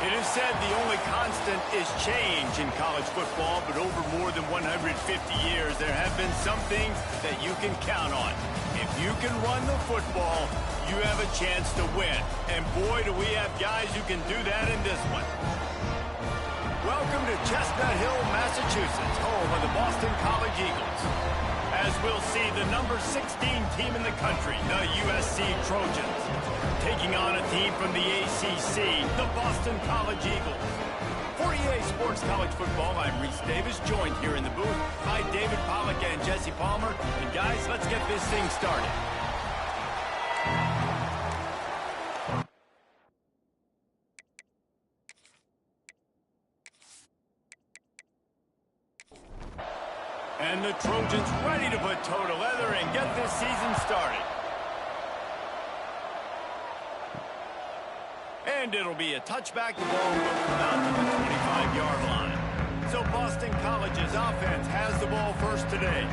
It is said the only constant is change in college football, but over more than 150 years, there have been some things that you can count on. If you can run the football, you have a chance to win. And boy, do we have guys who can do that in this one. Welcome to Chestnut Hill, Massachusetts, home of the Boston College Eagles. As we'll see, the number 16 team in the country, the USC Trojans, taking on a team from the ACC, the Boston College Eagles. For EA Sports College Football, I'm Reese Davis, joined here in the booth by David Pollack and Jesse Palmer. And guys, let's get this thing started. And the Trojans ready to put toe to leather and get this season started. And it'll be a touchback. The ball will come out to the 25-yard line. So Boston College's offense has the ball first today.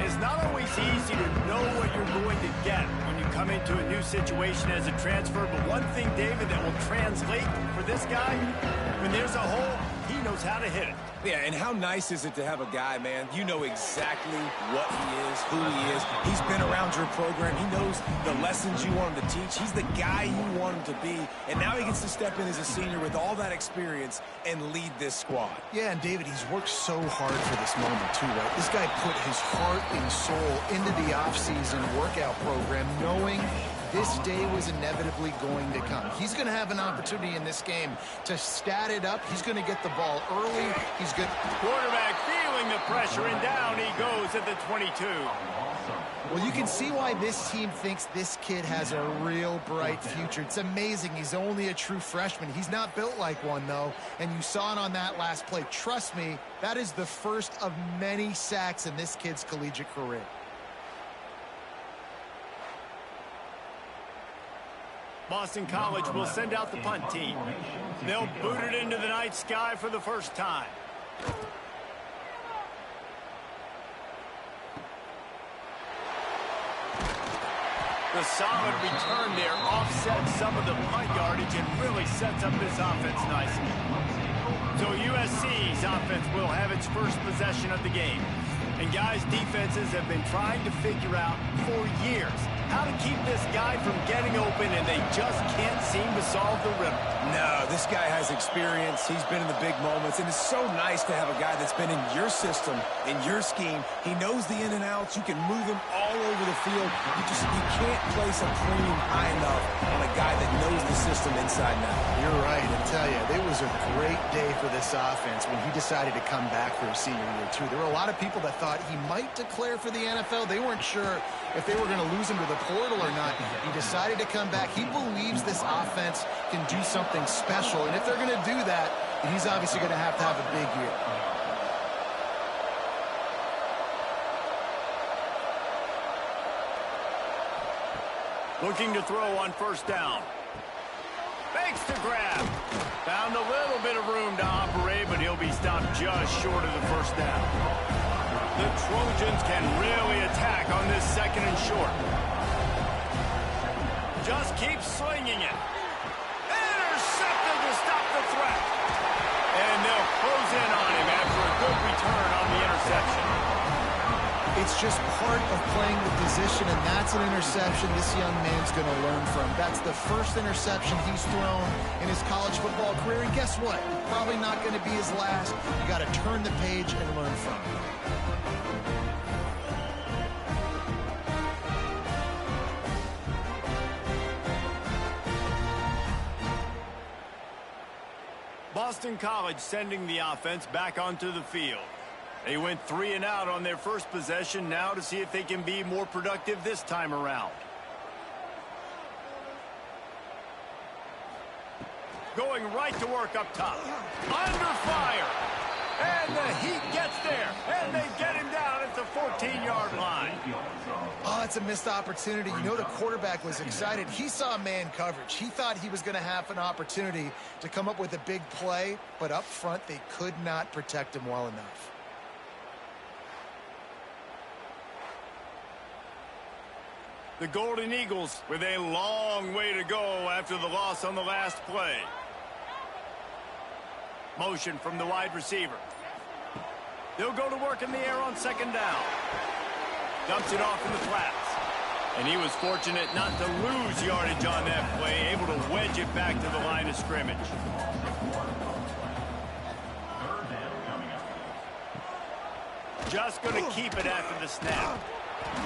It's not always easy to know what you're going to get when you come into a new situation as a transfer. But one thing, David, that will translate for this guy, when there's a hole, he knows how to hit it. Yeah, and how nice is it to have a guy, man, you know exactly what he is, who he is. He's been around your program. He knows the lessons you want him to teach. He's the guy you want him to be. And now he gets to step in as a senior with all that experience and lead this squad. Yeah, and David, he's worked so hard for this moment, too, right? This guy put his heart and soul into the offseason workout program, knowing this day was inevitably going to come. He's going to have an opportunity in this game to stat it up. He's going to get the ball early. He's good. Quarterback feeling the pressure, and down he goes at the 22. Well, you can see why this team thinks this kid has a real bright future. It's amazing. He's only a true freshman. He's not built like one, though, and you saw it on that last play. Trust me, that is the first of many sacks in this kid's collegiate career. Boston College will send out the punt team. They'll boot it into the night sky for the first time. The solid return there offsets some of the punt yardage and really sets up this offense nicely. So USC's offense will have its first possession of the game. And guys, defenses have been trying to figure out for years how to keep this guy from getting open, and they just can't seem to solve the riddle. No, this guy has experience. He's been in the big moments, and it's so nice to have a guy that's been in your system, in your scheme. He knows the in and outs. You can move him all over the field. You can't place a premium high enough on a guy that knows the system inside and out. You're right. I tell you, it was a great day for this offense when he decided to come back for his senior year, too. There were a lot of people that thought he might declare for the NFL. They weren't sure if they were going to lose him to the portal or not. He decided to come back. He believes this offense can do something special, and if they're going to do that, he's obviously going to have a big year. Looking to throw on first down. Fakes to grab. Found a little bit of room to operate, but he'll be stopped just short of the first down. The Trojans can really attack on this second and short. Just keep slinging it. Intercepted to stop the threat. And they'll close in on him after a good return on the interception. It's just part of playing the position, and that's an interception this young man's going to learn from. That's the first interception he's thrown in his college football career, and guess what? Probably not going to be his last. You got to turn the page and learn from it. Boston College sending the offense back onto the field. They went 3 and out on their first possession, now to see if they can be more productive this time around. Going right to work up top. Under fire. And the Heat gets there. And they get him down at the 14-yard line. Oh, it's a missed opportunity. You know the quarterback was excited. He saw man coverage. He thought he was going to have an opportunity to come up with a big play, but up front they could not protect him well enough. The Golden Eagles with a long way to go after the loss on the last play. Motion from the wide receiver. They'll go to work in the air on second down. Dumps it off in the flats. And he was fortunate not to lose yardage on that play, able to wedge it back to the line of scrimmage. Just going to keep it after the snap.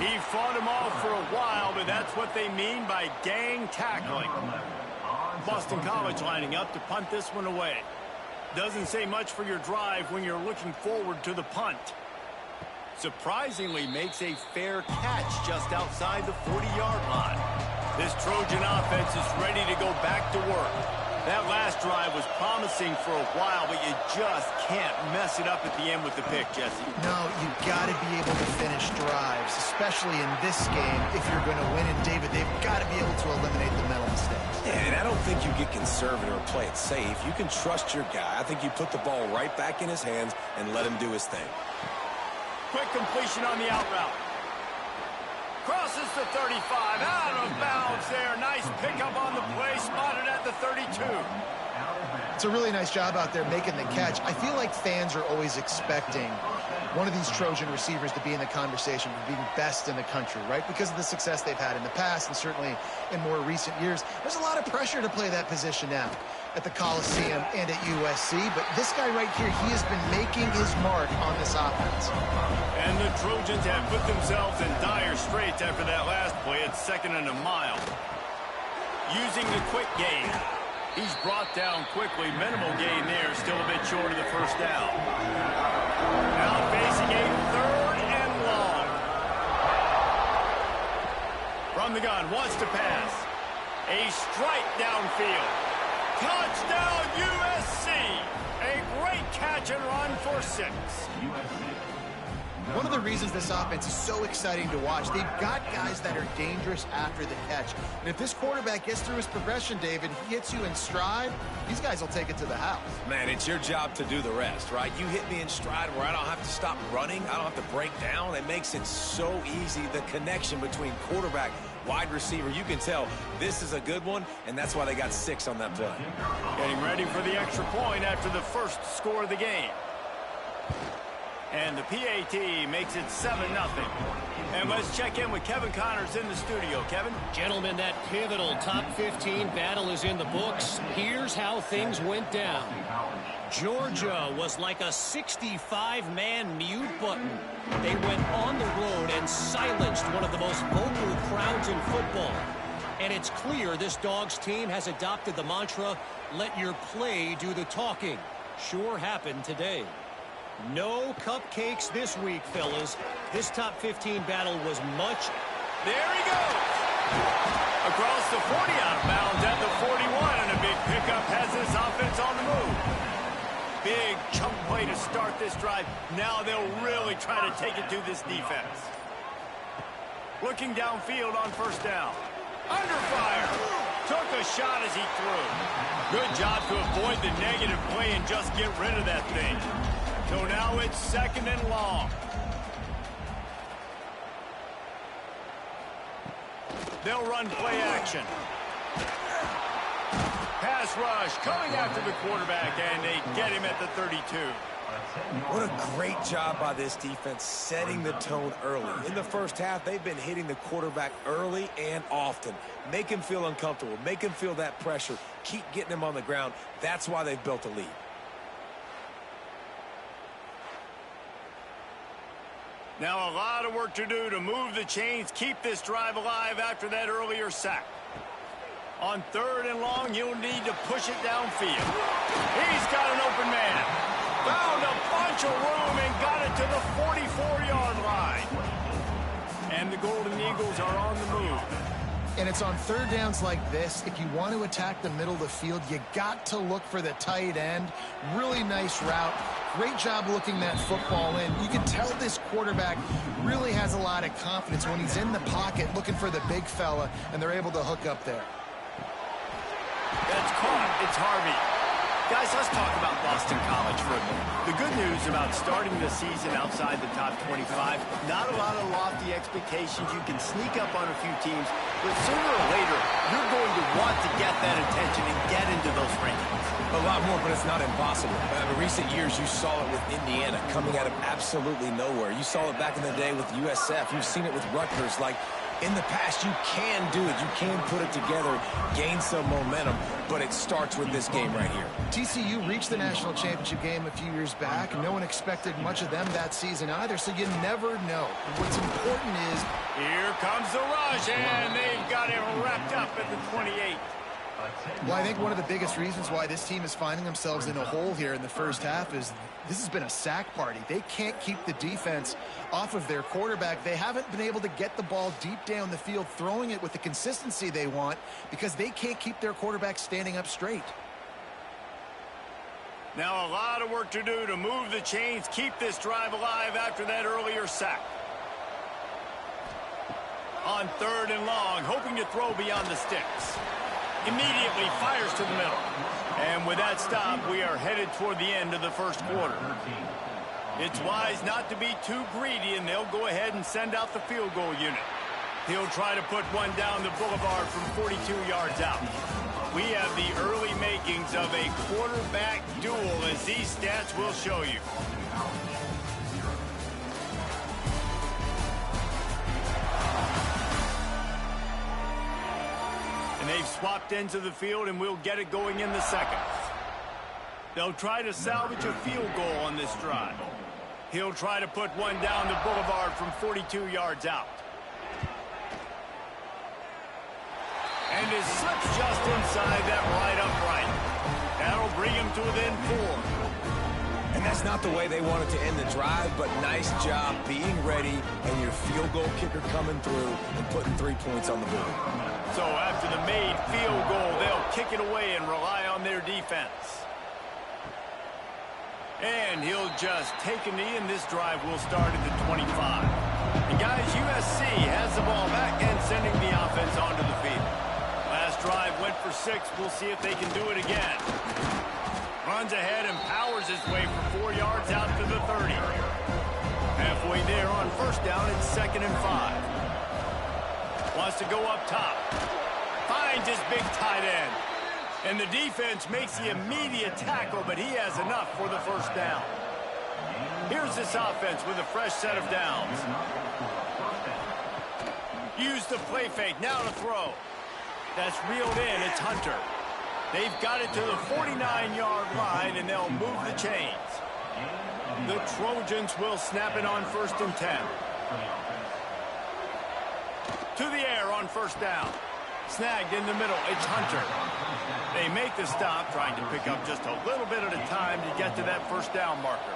He fought him off for a while, but that's what they mean by gang tackling. Boston College lining up to punt this one away. Doesn't say much for your drive when you're looking forward to the punt. Surprisingly makes a fair catch just outside the 40-yard line. This Trojan offense is ready to go back to work. That last drive was promising for a while, but you just can't mess it up at the end with the pick, Jesse. No, you've got to be able to finish drives, especially in this game if you're going to win. And, David, they've got to be able to eliminate the mental mistakes. Yeah, and I don't think you get conservative or play it safe. You can trust your guy. I think you put the ball right back in his hands and let him do his thing. Quick completion on the out route. Crosses the 35, out of bounds there. Nice pickup on the play, spotted at the 32. It's a really nice job out there making the catch. I feel like fans are always expecting one of these Trojan receivers to be in the conversation for being best in the country, right? Because of the success they've had in the past and certainly in more recent years. There's a lot of pressure to play that position now at the Coliseum and at USC, but this guy right here, he has been making his mark on this offense. And the Trojans have put themselves in dire straits after that last play at 2nd and a mile. Using the quick game. He's brought down quickly. Minimal gain there, still a bit short of the first down. Now facing a 3rd and long. From the gun, wants to pass. A strike downfield. Touchdown, USC! A great catch and run for 6. One of the reasons this offense is so exciting to watch, they've got guys that are dangerous after the catch. And if this quarterback gets through his progression, David, he hits you in stride, these guys will take it to the house. Man, it's your job to do the rest, right? You hit me in stride where I don't have to stop running. I don't have to break down. It makes it so easy, the connection between quarterback, wide receiver. You can tell this is a good one, and that's why they got 6 on that play. Getting ready for the extra point after the first score of the game. And the PAT makes it 7-0. And let's check in with Kevin Connors in the studio. Kevin? Gentlemen, that pivotal top 15 battle is in the books. Here's how things went down. Georgia was like a 65-man mute button. They went on the road and silenced one of the most vocal crowds in football. And it's clear this Dogs team has adopted the mantra, let your play do the talking. Sure happened today. No cupcakes this week, fellas. This top 15 battle was much. There he goes. Across the 40, out of bounds at the 41, and a big pickup has this offense on the move. Big chunk play to start this drive. Now they'll really try to take it to this defense. Looking downfield on first down. Under fire. Took a shot as he threw. Good job to avoid the negative play and just get rid of that thing. So now it's 2nd and long. They'll run play action. Pass rush coming after the quarterback, and they get him at the 32. What a great job by this defense setting the tone early. In the first half, they've been hitting the quarterback early and often. Make him feel uncomfortable. Make him feel that pressure. Keep getting him on the ground. That's why they've built a lead. Now a lot of work to do to move the chains, keep this drive alive after that earlier sack. On 3rd and long, you'll need to push it downfield. He's got an open man. Found a bunch of room and got it to the 44-yard line. And the Golden Eagles are on the move. And it's on 3rd downs like this, if you want to attack the middle of the field, you got to look for the tight end. Really nice route. Great job looking that football in. You can tell this quarterback really has a lot of confidence when he's in the pocket looking for the big fella, and they're able to hook up there. That's caught. It's Harvey. Guys, let's talk about Boston College for a minute. The good news about starting the season outside the top 25, not a lot of lofty expectations. You can sneak up on a few teams, but sooner or later, you're going to want to get get that attention and get into those rankings. A lot more, but it's not impossible. In recent years, you saw it with Indiana coming out of absolutely nowhere. You saw it back in the day with USF. You've seen it with Rutgers. Like, in the past, you can do it. You can put it together, gain some momentum, but it starts with this game right here. TCU reached the national championship game a few years back, and no one expected much of them that season either, so you never know. What's important is... Here comes the rush, and they've got him wrapped up at the 28. Well, I think one of the biggest reasons why this team is finding themselves in a hole here in the first half is this has been a sack party. They can't keep the defense off of their quarterback. They haven't been able to get the ball deep down the field, throwing it with the consistency they want because they can't keep their quarterback standing up straight. Now a lot of work to do to move the chains, keep this drive alive after that earlier sack. On 3rd and long, hoping to throw beyond the sticks. Immediately fires to the middle. And with that stop, we are headed toward the end of the first quarter. It's wise not to be too greedy, and they'll go ahead and send out the field goal unit. He'll try to put one down the boulevard from 42 yards out. We have the early makings of a quarterback duel, as these stats will show you. And they've swapped ends of the field, and we'll get it going in the second. They'll try to salvage a field goal on this drive. He'll try to put one down the boulevard from 42 yards out. And is slipped just inside that right upright. That'll bring him to within 4. And that's not the way they wanted to end the drive, but nice job being ready and your field goal kicker coming through and putting 3 points on the board. So after the made field goal, they'll kick it away and rely on their defense. And he'll just take a knee, and this drive will start at the 25. And guys, USC has the ball back and sending the offense onto the field. Last drive went for 6. We'll see if they can do it again. Runs ahead and powers his way for 4 yards out to the 30. Halfway there on first down, it's 2nd and 5. Wants to go up top. Finds his big tight end. And the defense makes the immediate tackle, but he has enough for the first down. Here's this offense with a fresh set of downs. Use the play fake, now to throw. That's reeled in, it's Hunter. They've got it to the 49-yard line, and they'll move the chains. The Trojans will snap it on 1st and 10. To the air on first down. Snagged in the middle, it's Hunter. They make the stop, trying to pick up just a little bit at a time to get to that first down marker.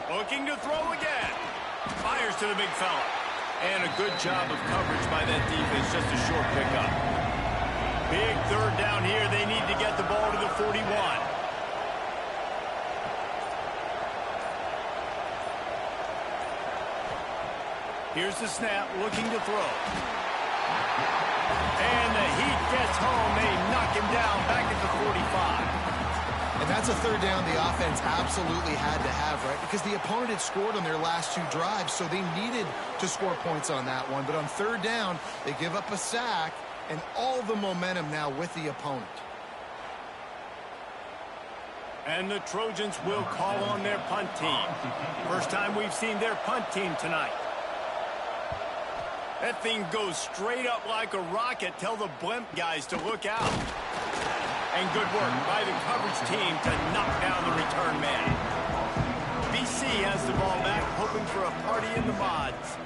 Looking to throw again. Fires to the big fella. And a good job of coverage by that defense, just a short pickup. Big 3rd down here. They need to get the ball to the 41. Here's the snap, looking to throw. And the heat gets home. They knock him down back at the 45. And that's a 3rd down the offense absolutely had to have, right? Because the opponent had scored on their last 2 drives, so they needed to score points on that one. But on 3rd down, they give up a sack, and all the momentum now with the opponent. And the Trojans will call on their punt team. First time we've seen their punt team tonight. That thing goes straight up like a rocket. Tell the blimp guys to look out. And good work by the coverage team to knock down the return man. BC has the ball back, hoping for a party in the mods.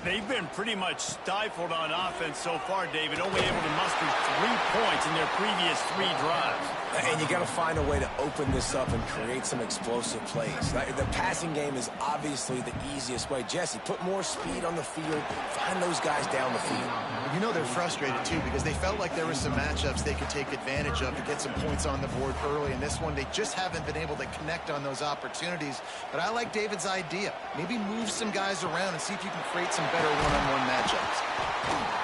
They've been pretty much stifled on offense so far, David, only able to muster 3 points in their previous 3 drives. And you got to find a way to open this up and create some explosive plays. The passing game is obviously the easiest way. Jesse, put more speed on the field. Find those guys down the field. You know they're frustrated, too, because they felt like there were some matchups they could take advantage of to get some points on the board early. In this one, they just haven't been able to connect on those opportunities. But I like David's idea. Maybe move some guys around and see if you can create some better one-on-one matchups.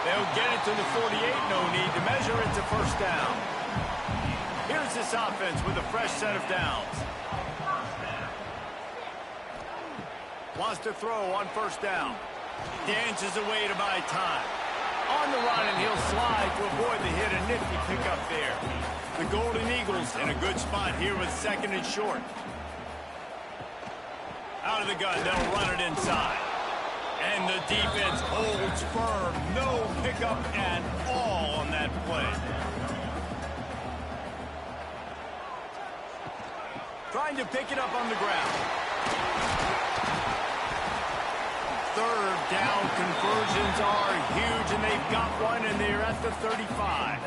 They'll get it to the 48. No need to measure it to first down. Here's this offense with a fresh set of downs. Wants to throw on first down. Dances away to buy time. On the run, and he'll slide Boy, they hit a nifty pickup there. The Golden Eagles in a good spot here with second and short. Out of the gun, they'll run it inside. And the defense holds firm. No pickup at all on that play. Trying to pick it up on the ground. Third down conversions are huge, and they've got one, and they're at the 35.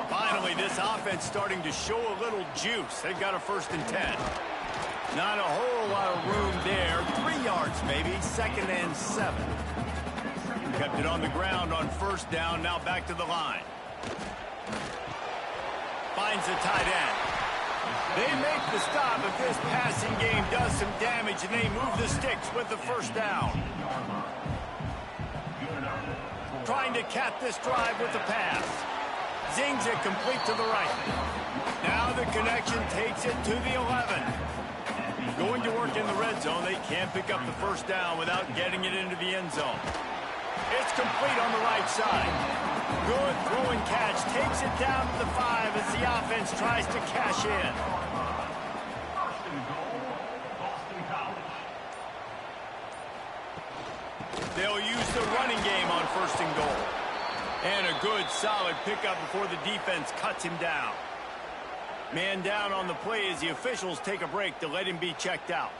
Finally, this offense starting to show a little juice. They've got a 1st and 10. Not a whole lot of room there. 3 yards maybe, 2nd and 7. Kept it on the ground on 1st down, now back to the line. Finds the tight end. They make the stop if this passing game does some damage, and they move the sticks with the 1st down. Trying to cap this drive with the pass. Zings it complete to the right. Now the connection takes it to the 11. Going to work in the red zone. They can't pick up the 1st down without getting it into the end zone. It's complete on the right side. Good throw and catch. Takes it down to the 5 as the offense tries to cash in. They'll use the running game on 1st and goal. And a good, solid pickup before the defense cuts him down. Man down on the play as the officials take a break to let him be checked out.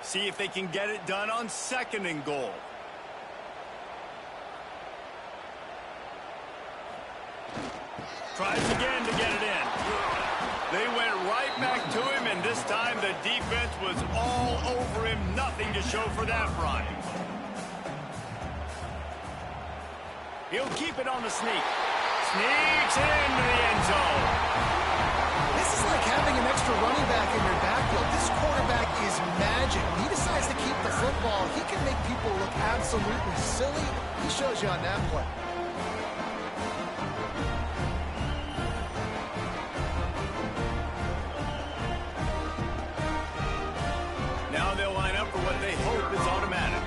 See if they can get it done on 2nd and goal. Tries again to get it in. They went right back to him, and this time the defense was all over him. Nothing to show for that run. He'll keep it on the sneak. Sneaks it into the end zone. This is like having an extra running back in your backfield. This quarterback is magic. When he decides to keep the football, he can make people look absolutely silly. He shows you on that play. Now they'll line up for what they hope is automatic.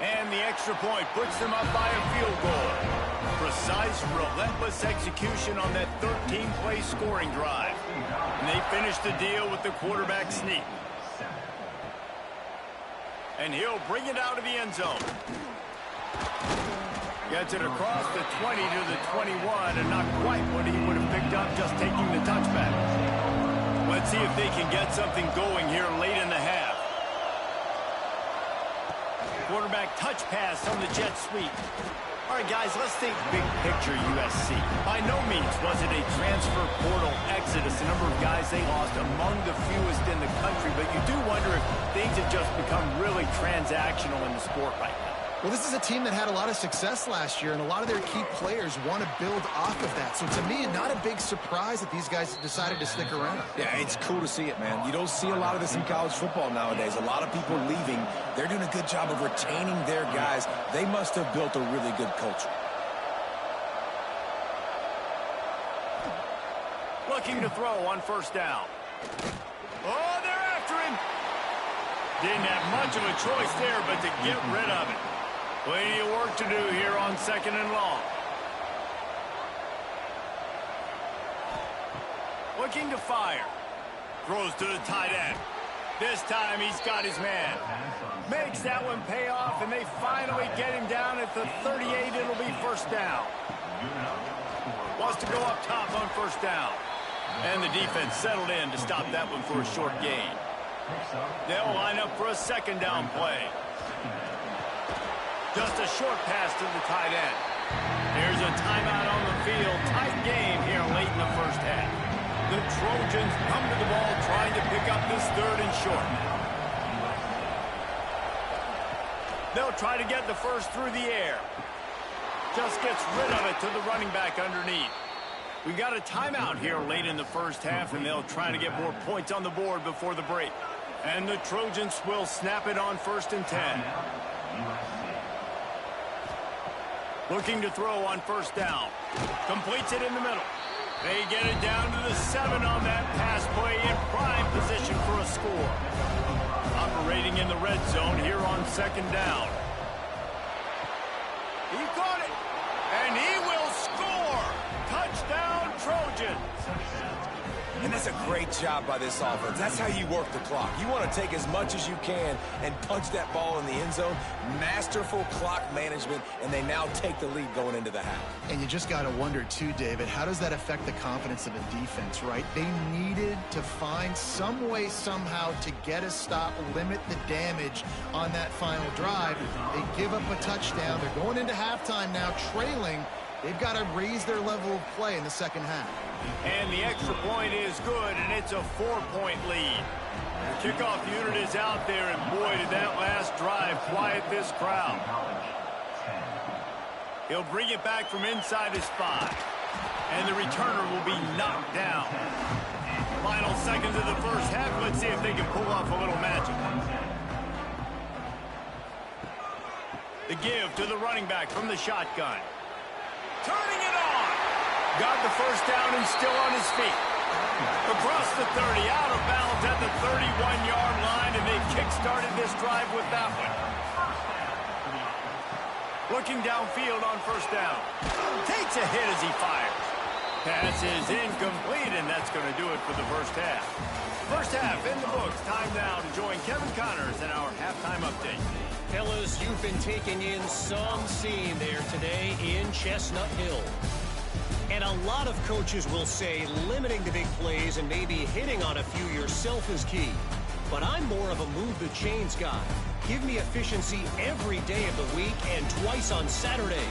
And the extra point puts them up by a field goal. Precise, relentless execution on that 13-play scoring drive. And they finish the deal with the quarterback sneak. And he'll bring it out of the end zone. Gets it across the 20 to the 21, and not quite what he would have picked up just taking the touchback. Let's see if they can get something going here late in the half. Quarterback touch pass on the jet sweep. All right, guys, let's think big picture USC. By no means was it a transfer portal exodus. The number of guys they lost among the fewest in the country, but you do wonder if things have just become really transactional in the sport right now. Well, this is a team that had a lot of success last year, and a lot of their key players want to build off of that. So to me, not a big surprise that these guys decided to stick around. Yeah, it's cool to see it, man. You don't see a lot of this in college football nowadays. A lot of people leaving. They're doing a good job of retaining their guys. They must have built a really good culture. Looking to throw on 1st down. Oh, they're after him. Didn't have much of a choice there, but to get rid of it. Plenty of work to do here on 2nd and long. Looking to fire. Throws to the tight end. This time he's got his man. Makes that one pay off, and they finally get him down at the 38. It'll be 1st down. Wants to go up top on 1st down. And the defense settled in to stop that one for a short gain. They'll line up for a 2nd down play. Just a short pass to the tight end. Here's a timeout on the field. Tight game here late in the 1st half. The Trojans come to the ball trying to pick up this 3rd and short. They'll try to get the 1st through the air. Just gets rid of it to the running back underneath. We've got a timeout here late in the 1st half, and they'll try to get more points on the board before the break. And the Trojans will snap it on 1st and 10. Looking to throw on 1st down. Completes it in the middle. They get it down to the 7 on that pass play in prime position for a score. Operating in the red zone here on second down. He caught it, and he will score. Touchdown, Trojans. And that's a great job by this offense. That's how you work the clock. You want to take as much as you can and punch that ball in the end zone. Masterful clock management, and they now take the lead going into the half. And you just got to wonder, too, David, how does that affect the confidence of a defense, right? They needed to find some way, somehow, to get a stop, limit the damage on that final drive. They give up a touchdown. They're going into halftime now, trailing. They've got to raise their level of play in the second half. And the extra point is good, and it's a 4-point lead. The kickoff unit is out there, and boy, did that last drive quiet this crowd. He'll bring it back from inside his 5. And the returner will be knocked down. Final seconds of the first half. Let's see if they can pull off a little magic. The give to the running back from the shotgun. Turning it on. Got the first down and still on his feet. Across the 30, out of bounds at the 31-yard line, and they've kick-started this drive with that one. Looking downfield on first down. Takes a hit as he fires. Pass is incomplete, and that's going to do it for the first half. First half in the books. Time now to join Kevin Connors in our halftime update. Fellas, you've been taking in some scene there today in Chestnut Hill. And a lot of coaches will say limiting the big plays and maybe hitting on a few yourself is key. But I'm more of a move the chains guy. Give me efficiency every day of the week and twice on Saturday.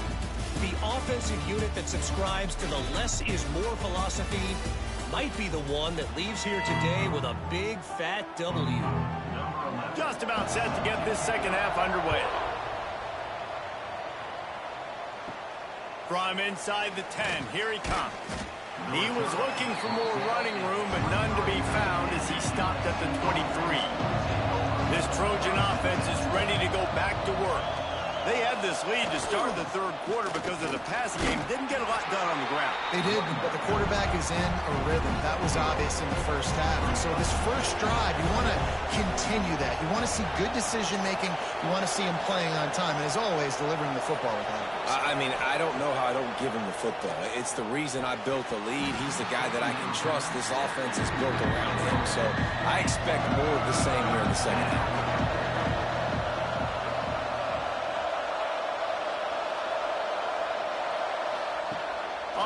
The offensive unit that subscribes to the less is more philosophy might be the one that leaves here today with a big fat W. Just about set to get this second half underway. From inside the 10, here he comes. He was looking for more running room, but none to be found as he stopped at the 23. This Trojan offense is ready to go back to work. They had this lead to start the third quarter because of the passing game. Didn't get a lot done on the ground. They did, but the quarterback is in a rhythm. That was obvious in the first half. And so this first drive, you want to continue that. You want to see good decision-making. You want to see him playing on time. And as always, delivering the football with accuracy. I mean, I don't know how I don't give him the football. It's the reason I built the lead. He's the guy that I can trust. This offense is built around him. So I expect more of the same here in the second half.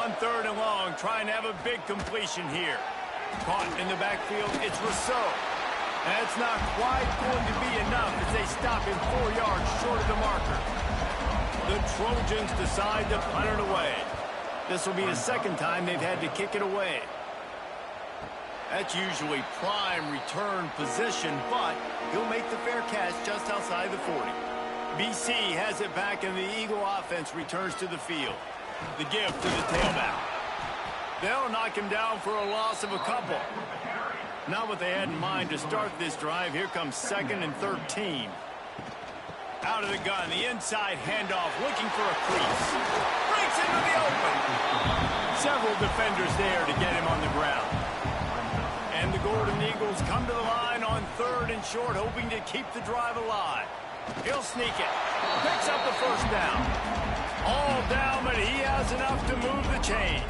On third and long, trying to have a big completion here. Caught in the backfield, it's Rousseau. That's not quite going to be enough as they stop him 4 yards short of the marker. The Trojans decide to punt it away. This will be the second time they've had to kick it away. That's usually prime return position, but he'll make the fair catch just outside the 40. BC has it back, and the Eagle offense returns to the field. The give to the tailback. They'll knock him down for a loss of a couple. Not what they had in mind to start this drive. Here comes 2nd and 13. Out of the gun, the inside handoff, looking for a crease. Breaks into the open. Several defenders there to get him on the ground. And the Golden Eagles come to the line on 3rd and short, hoping to keep the drive alive. He'll sneak it. Picks up the first down. All down, but he has enough to move the chains.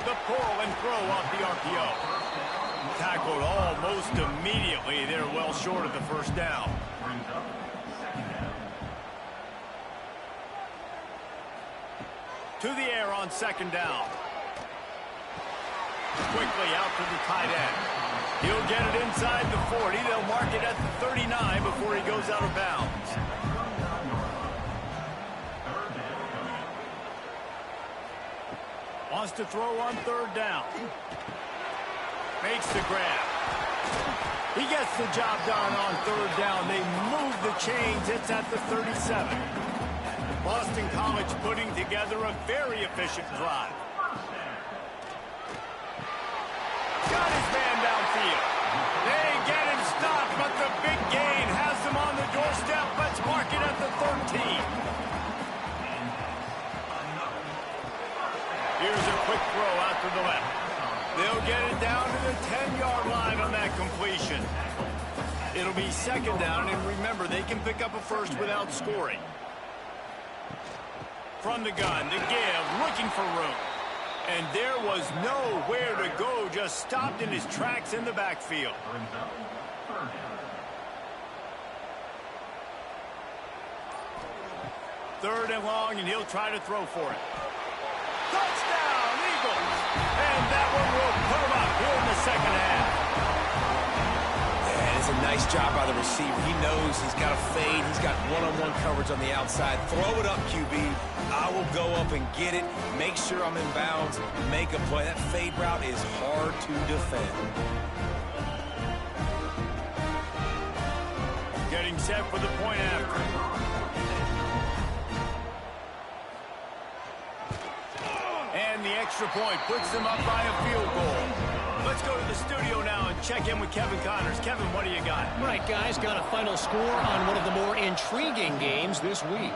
The pull and throw off the RPO. Tackled almost immediately. They're well short of the first down. To the air on 2nd down. Quickly out to the tight end. He'll get it inside the 40. They'll mark it at the 39 before he goes out of bounds. Wants to throw on 3rd down. Makes the grab. He gets the job done on 3rd down. They move the chains. It's at the 37. Boston College putting together a very efficient drive. Got his man downfield. They get him stopped, but the big gain has them on the doorstep. Let's mark it at the 13. Here's a quick throw out to the left. They'll get it down to the 10-yard line on that completion. It'll be second down, and remember, they can pick up a first without scoring. From the gun, the give, looking for room. And there was nowhere to go, just stopped in his tracks in the backfield. Third and long, and he'll try to throw for it. Touchdown, Eagles! And that one will put him up here in the second half. Yeah, it's a nice job by the receiver. He knows he's got a fade. He's got one-on-one coverage on the outside. Throw it up, QB. I will go up and get it, make sure I'm in bounds, make a play. That fade route is hard to defend. Getting set for the point after. And the extra point puts them up by a field goal. Let's go to the studio now and check in with Kevin Connors. Kevin, what do you got? Right, guys, got a final score on one of the more intriguing games this week.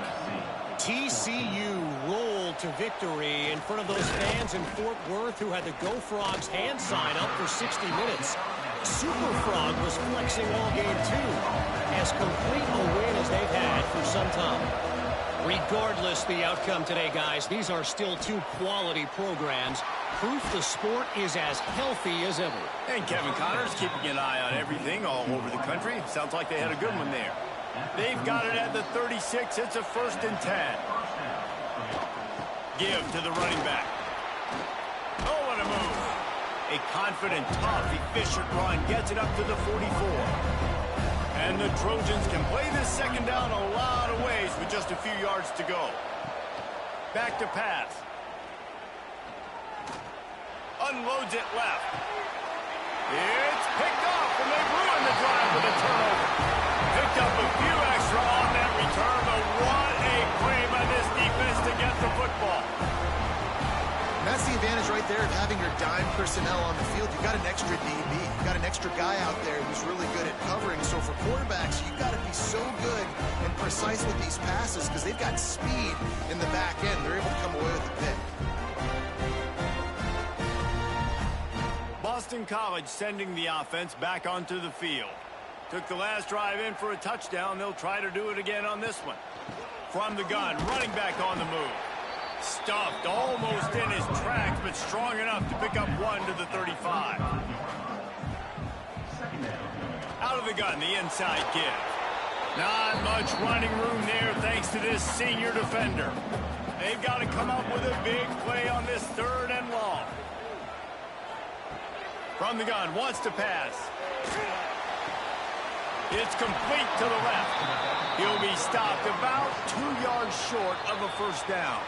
TCU rolled to victory in front of those fans in Fort Worth who had the Go Frogs hand sign up for 60 minutes. Super Frog was flexing all game too. As complete a win as they've had for some time. Regardless the outcome today, guys, these are still two quality programs. Proof the sport is as healthy as ever. And Kevin Connors keeping an eye on everything all over the country. Sounds like they had a good one there. They've got it at the 36. It's a 1st and 10. Give to the running back. Oh, what a move. A confident, tough, efficient run gets it up to the 44. And the Trojans can play this second down a lot of ways with just a few yards to go. Back to pass. Unloads it left. It's picked off, and they ruin the drive with a turnover. Picked up a few extra on that return, but what a play by this defense to get the football. And that's the advantage right there of having your dime personnel on the field. You've got an extra DB. You've got an extra guy out there who's really good at covering. So for quarterbacks, you've got to be so good and precise with these passes because they've got speed in the back end. They're able to come away with a pick. Boston College sending the offense back onto the field. Took the last drive in for a touchdown. They'll try to do it again on this one. From the gun, running back on the move. Stuffed almost in his tracks, but strong enough to pick up one to the 35. Out of the gun, the inside give. Not much running room there thanks to this senior defender. They've got to come up with a big play on this 3rd and long. From the gun, wants to pass. It's complete to the left. He'll be stopped about 2 yards short of a 1st down.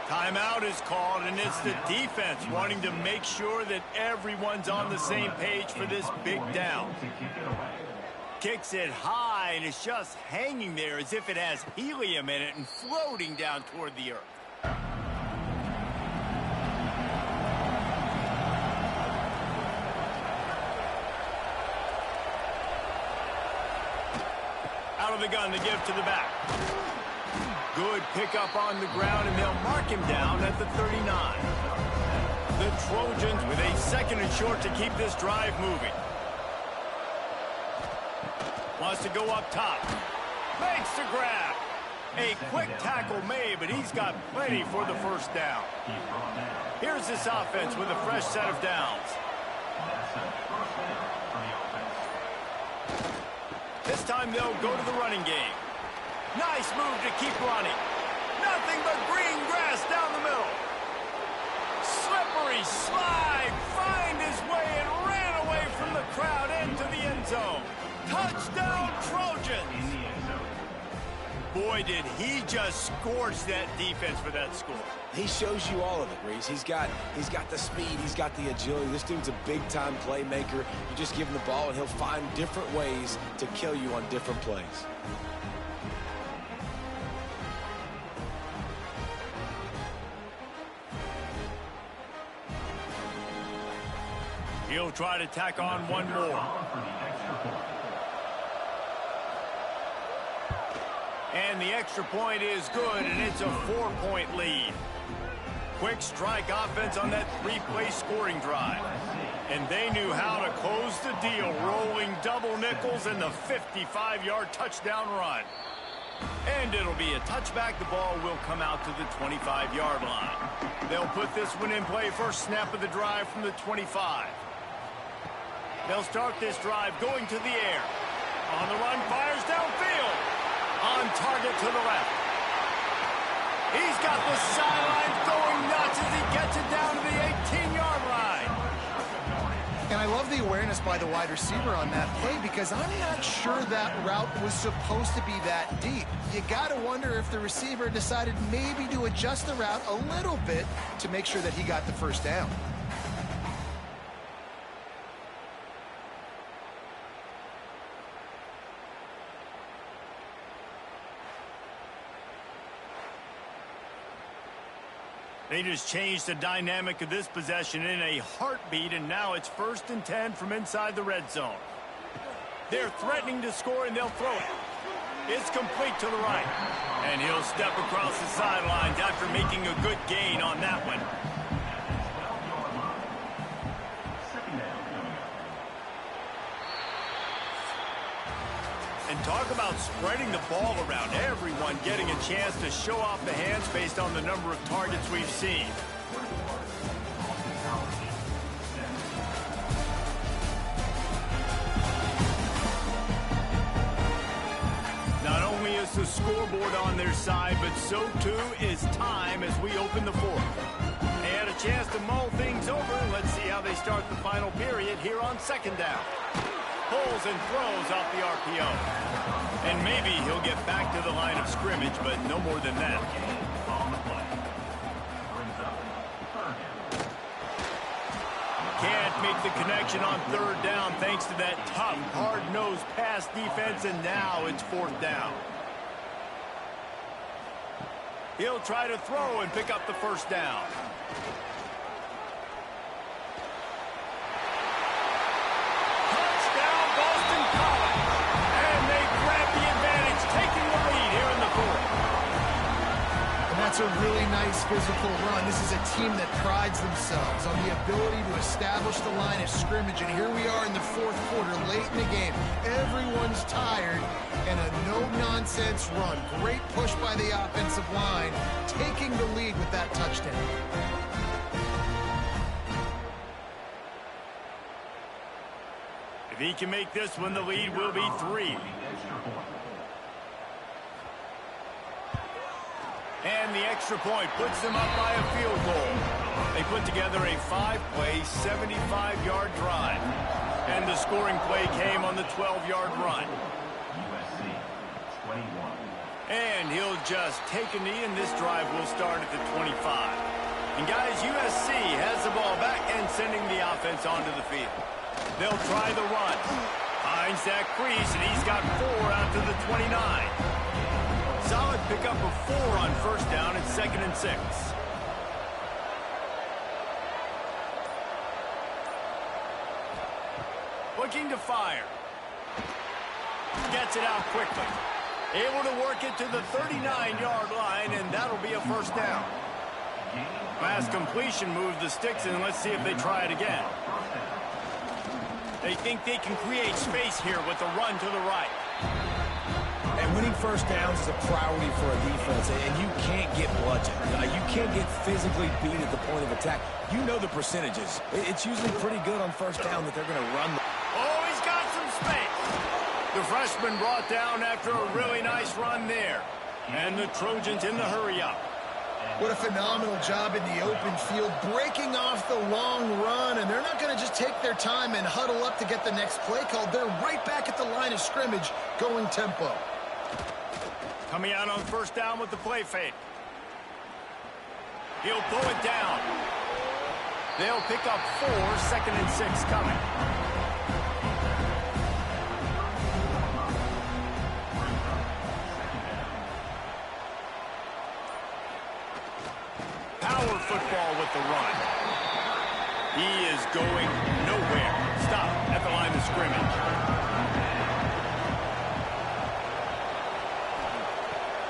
Timeout is called, and it's the defense wanting to make sure that everyone's on the same page for this big down. Kicks it high, and it's just hanging there as if it has helium in it and floating down toward the earth. Out of the gun to give to the back. Good pickup on the ground, and they'll mark him down at the 39. The Trojans with a 2nd and short to keep this drive moving. Wants to go up top. Makes the grab. A quick tackle made, but he's got plenty for the 1st down. Here's this offense with a fresh set of downs. This time they'll go to the running game. Nice move to keep running. Nothing but green grass down the middle. Slippery slide. Find his way and ran away from the crowd into the end zone. Touchdown, Trojans. Boy, did he just scorch that defense for that score. He shows you all of it, Reese. He's got the speed. He's got the agility. This dude's a big-time playmaker. You just give him the ball, and he'll find different ways to kill you on different plays. He'll try to tack on one more. And the extra point is good, and it's a 4-point lead. quick strike offense on that three-play scoring drive. And they knew how to close the deal, rolling double nickels and the 55-yard touchdown run. And it'll be a touchback. The ball will come out to the 25-yard line. They'll put this one in play first snap of the drive from the 25. They'll start this drive going to the air. On the run, fires downfield. On target to the left. He's got the sidelines going nuts as he gets it down to the 18-yard line. And I love the awareness by the wide receiver on that play because I'm not sure that route was supposed to be that deep. You got to wonder if the receiver decided maybe to adjust the route a little bit to make sure that he got the first down. They just changed the dynamic of this possession in a heartbeat, and now it's 1st and 10 from inside the red zone. They're threatening to score, and they'll throw it. It's complete to the right. And he'll step across the sidelines after making a good gain on that one. And talk about spreading the ball around. Everyone getting a chance to show off the hands based on the number of targets we've seen. Not only is the scoreboard on their side, but so too is time as we open the fourth. They had a chance to mull things over. Let's see how they start the final period here on 2nd down. Pulls and throws off the RPO. And maybe he'll get back to the line of scrimmage, but no more than that. Can't make the connection on 3rd down thanks to that tough, hard-nosed pass defense, and now it's 4th down. He'll try to throw and pick up the 1st down. That's a really nice physical run. This is a team that prides themselves on the ability to establish the line of scrimmage. And here we are in the 4th quarter, late in the game. Everyone's tired, and a no-nonsense run. Great push by the offensive line, taking the lead with that touchdown. If he can make this one, the lead will be 3. And the extra point puts them up by a field goal. They put together a 5-play, 75-yard drive. And the scoring play came on the 12-yard run. USC 21. And he'll just take a knee, and this drive will start at the 25. And guys, USC has the ball back and sending the offense onto the field. They'll try the run. Finds that crease, and he's got 4 out to the 29. Solid pickup of 4 on 1st down and 2nd and 6. Looking to fire. Gets it out quickly. Able to work it to the 39-yard line, and that'll be a 1st down. Last completion moved the sticks, and let's see if they try it again. They think they can create space here with the run to the right. And winning 1st downs is a priority for a defense, and you can't get bludgeoned. You can't get physically beat at the point of attack. You know the percentages. It's usually pretty good on 1st down that they're going to run. Oh, he's got some space. The freshman brought down after a really nice run there. And the Trojans in the hurry-up. What a phenomenal job in the open field, breaking off the long run, and they're not going to just take their time and huddle up to get the next play called. They're right back at the line of scrimmage, going tempo. Coming out on 1st down with the play fake. He'll pull it down. They'll pick up 4, 2nd and 6 coming. Power football with the run. He is going nowhere. Stop at the line of scrimmage.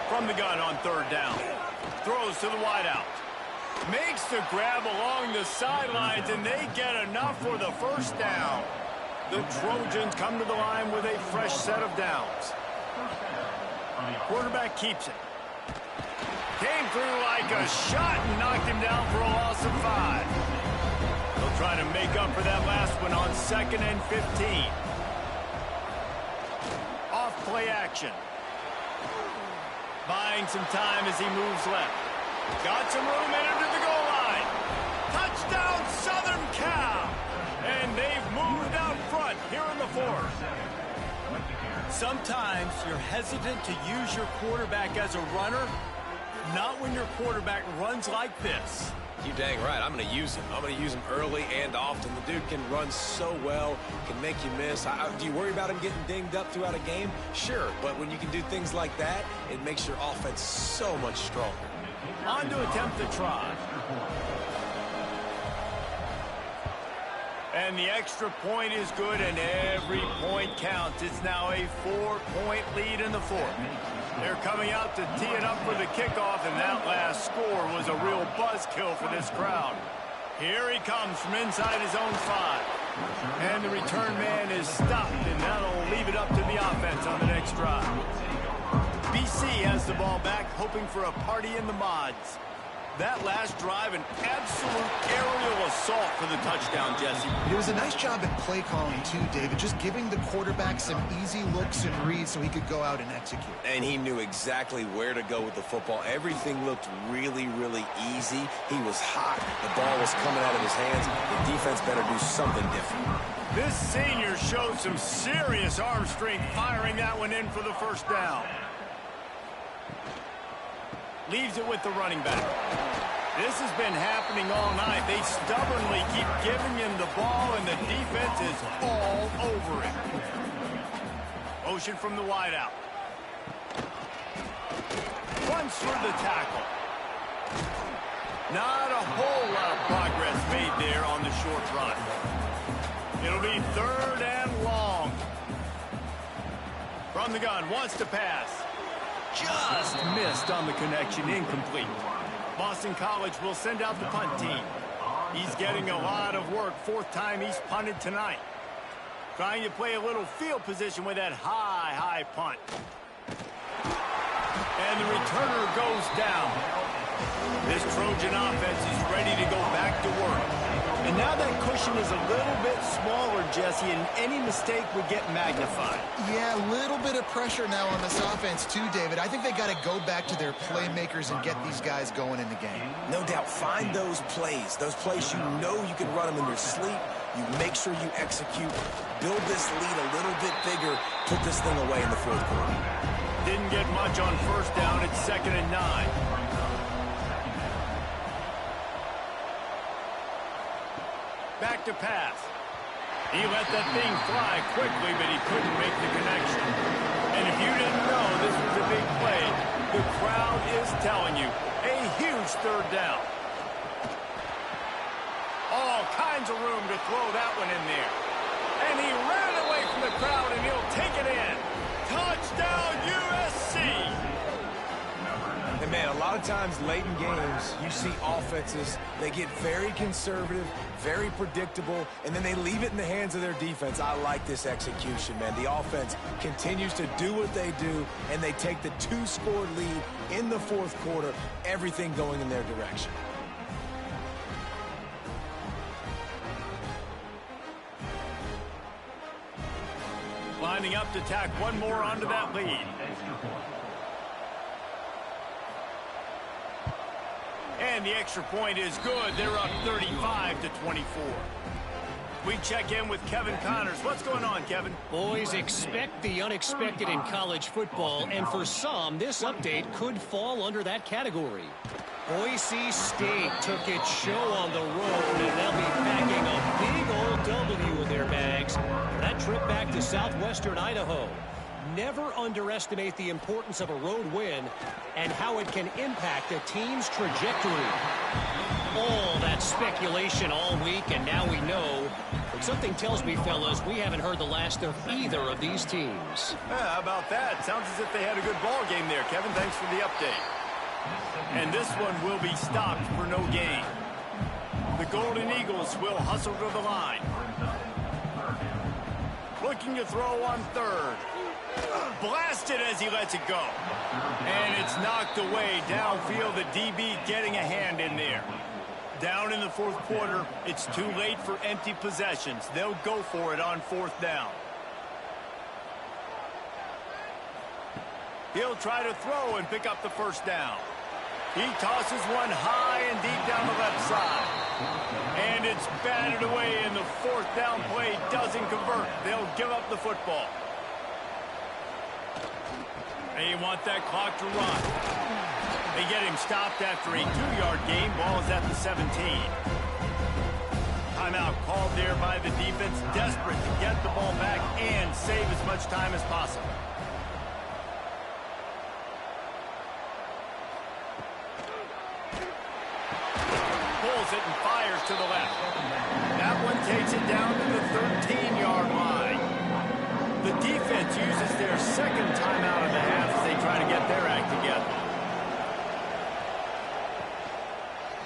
From the gun on 3rd down. Throws to the wideout. Makes the grab along the sidelines, and they get enough for the first down. The Trojans come to the line with a fresh set of downs. Quarterback keeps it. Came through like a shot and knocked him down for a loss of 5. They'll try to make up for that last one on 2nd and 15. Off play action. Buying some time as he moves left. Got some room and into the goal line. Touchdown, Southern Cal. And they've moved out front here in the 4th. Sometimes you're hesitant to use your quarterback as a runner. Not when your quarterback runs like this. You're dang right. I'm going to use him. I'm going to use him early and often. The dude can run so well, can make you miss. Do you worry about him getting dinged up throughout a game? Sure, but when you can do things like that, it makes your offense so much stronger. On to attempt the try. And the extra point is good, and every point counts. It's now a 4-point lead in the 4th. They're coming out to tee it up for the kickoff, and that last score was a real buzzkill for this crowd. Here he comes from inside his own 5. And the return man is stopped, and that'll leave it up to the offense on the next drive. BC has the ball back, hoping for a party in the mods. That last drive, an absolute aerial assault for the touchdown, Jesse. It was a nice job at play calling, too, David, just giving the quarterback some easy looks and reads so he could go out and execute. And he knew exactly where to go with the football. Everything looked really, really easy. He was hot. The ball was coming out of his hands. The defense better do something different. This senior showed some serious arm strength firing that one in for the first down. Leaves it with the running back. This has been happening all night. They stubbornly keep giving him the ball, and the defense is all over it. Motion from the wideout. Runs through the tackle. Not a whole lot of progress made there on the short run. It'll be 3rd and long. From the gun, wants to pass. Just missed on the connection, incomplete. Boston College will send out the punt team. He's getting a lot of work, 4th time he's punted tonight. Trying to play a little field position with that high punt. And the returner goes down. This Trojan offense is ready to go back to work. And now that cushion is a little bit smaller, Jesse, and any mistake would get magnified. Yeah, a little bit of pressure now on this offense too, David. I think they got to go back to their playmakers and get these guys going in the game. No doubt. Find those plays you know you can run them in your sleep. You make sure you execute. Build this lead a little bit bigger. Put this thing away in the 4th quarter. Didn't get much on 1st down. It's 2nd and 9. Back to pass. He let that thing fly quickly, but he couldn't make the connection. And if you didn't know this was a big play, the crowd is telling you, a huge 3rd down. All kinds of room to throw that one in there. And he ran away from the crowd, and he'll take it in. Touchdown, USC! And, man, a lot of times late in games, you see offenses, they get very conservative, very predictable, and then they leave it in the hands of their defense. I like this execution, man. The offense continues to do what they do, and they take the 2-score lead in the 4th quarter, everything going in their direction. Lining up to tack one more onto that lead. And the extra point is good. They're up 35-24. We check in with Kevin Connors. What's going on, Kevin? Boys, expect the unexpected in college football, and for some, this update could fall under that category. Boise State took its show on the road, and they'll be packing a big old W in their bags for that trip back to southwestern Idaho. Never underestimate the importance of a road win and how it can impact a team's trajectory. All that speculation all week, and now we know. But something tells me, fellas, we haven't heard the last of either of these teams. How about that? Sounds as if they had a good ball game there, Kevin. Thanks for the update. And this one will be stopped for no gain. The Golden Eagles will hustle to the line. Looking to throw on third. Blasted as he lets it go. And it's knocked away downfield. The DB getting a hand in there. Down in the fourth quarter, it's too late for empty possessions. They'll go for it on fourth down. He'll try to throw and pick up the first down. He tosses one high and deep down the left side. And it's batted away, and the fourth down play doesn't convert. They'll give up the football. They want that clock to run. They get him stopped after a 2-yard gain. Ball is at the 17. Timeout called there by the defense, desperate to get the ball back and save as much time as possible. Pulls it and fires to the left. That one takes it down to the 13-yard line. The defense uses their second timeout of the half as they try to get their act together.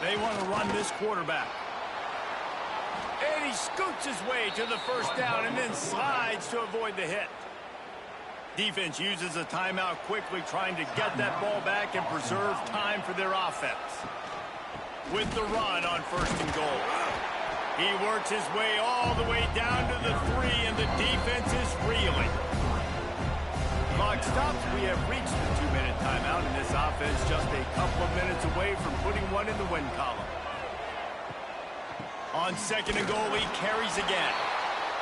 They want to run this quarterback. And he scoots his way to the first down and then slides to avoid the hit. Defense uses a timeout quickly, trying to get that ball back and preserve time for their offense. With the run on first and goal. He works his way all the way down to the 3, and the defense is reeling. Clock stops. We have reached the 2-minute timeout, and this offense just a couple of minutes away from putting one in the win column. On second and goal, he carries again.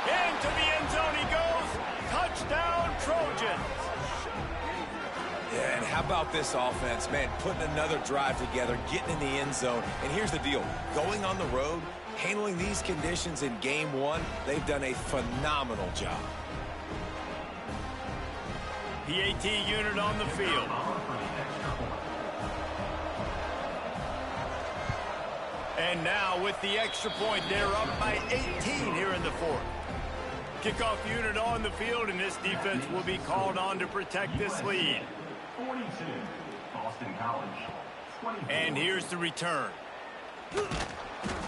Into the end zone he goes. Touchdown, Trojans. Yeah, and how about this offense, man, putting another drive together, getting in the end zone. And here's the deal. Going on the road, handling these conditions in game one, they've done a phenomenal job. PAT unit on the field. And now with the extra point, they're up by 18 here in the fourth. Kickoff unit on the field, and this defense will be called on to protect this lead. 42, Boston College. And here's the return.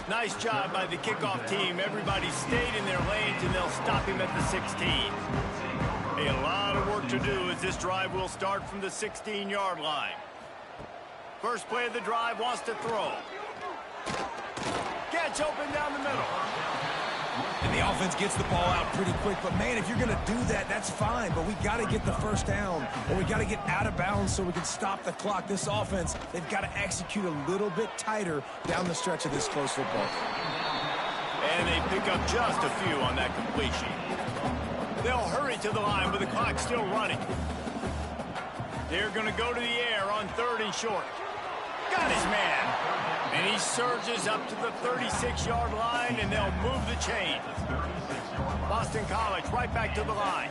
Nice job by the kickoff team. Everybody stayed in their lanes, and they'll stop him at the 16. A lot of work to do as this drive will start from the 16-yard line. First play of the drive, wants to throw. Gets open down the middle. And the offense gets the ball out pretty quick. But, man, if you're going to do that, that's fine. But we got to get the first down, or we got to get out of bounds so we can stop the clock. This offense, they've got to execute a little bit tighter down the stretch of this close football. And they pick up just a few on that completion. They'll hurry to the line with the clock still running. They're going to go to the air on third and short. Got his man. And he surges up to the 36-yard line, and they'll move the chain. Boston College right back to the line.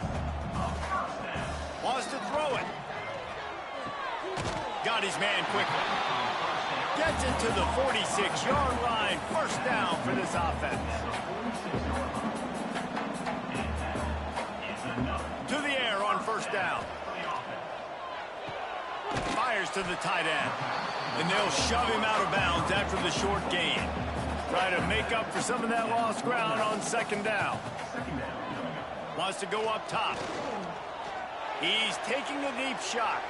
Wants to throw it. Got his man quickly. Gets it to the 46-yard line. First down for this offense. To the air on first down. Fires to the tight end. And they'll shove him out of bounds after the short gain. Try to make up for some of that lost ground on second down. Wants to go up top. He's taking a deep shot.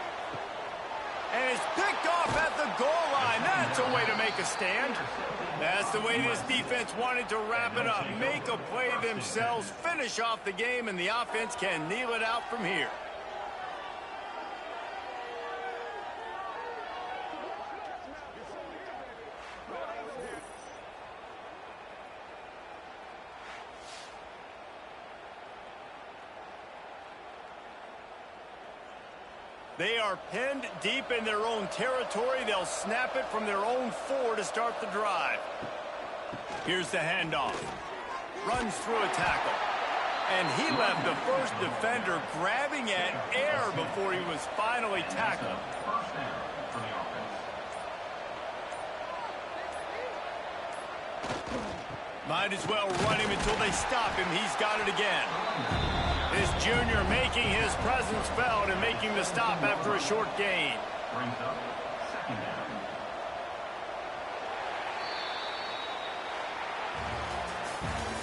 And it's picked off at the goal line. That's a way to make a stand. That's the way this defense wanted to wrap it up. Make a play themselves, finish off the game, and the offense can kneel it out from here. They are pinned deep in their own territory. They'll snap it from their own 4 to start the drive. Here's the handoff. Runs through a tackle. And he left the first defender grabbing at air before he was finally tackled. Might as well run him until they stop him. He's got it again. This junior making his presence felt and making the stop after a short gain. second down.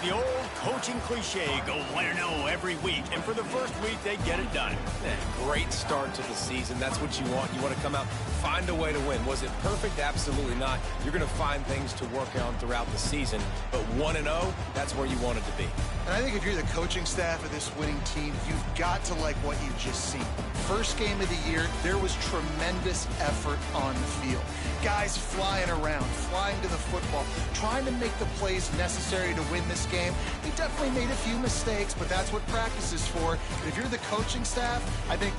The old coaching cliche, go 1-0 every week. And for the first week, they get it done. Great start to the season. That's what you want. You want to come out, find a way to win. Was it perfect? Absolutely not. You're going to find things to work on throughout the season. But 1-0, that's where you want it to be. And I think if you're the coaching staff of this winning team, you've got to like what you've just seen. First game of the year, there was tremendous effort on the field. Guys flying around, flying to the football, trying to make the plays necessary to win this game. He definitely made a few mistakes, but that's what practice is for. And if you're the coaching staff, I think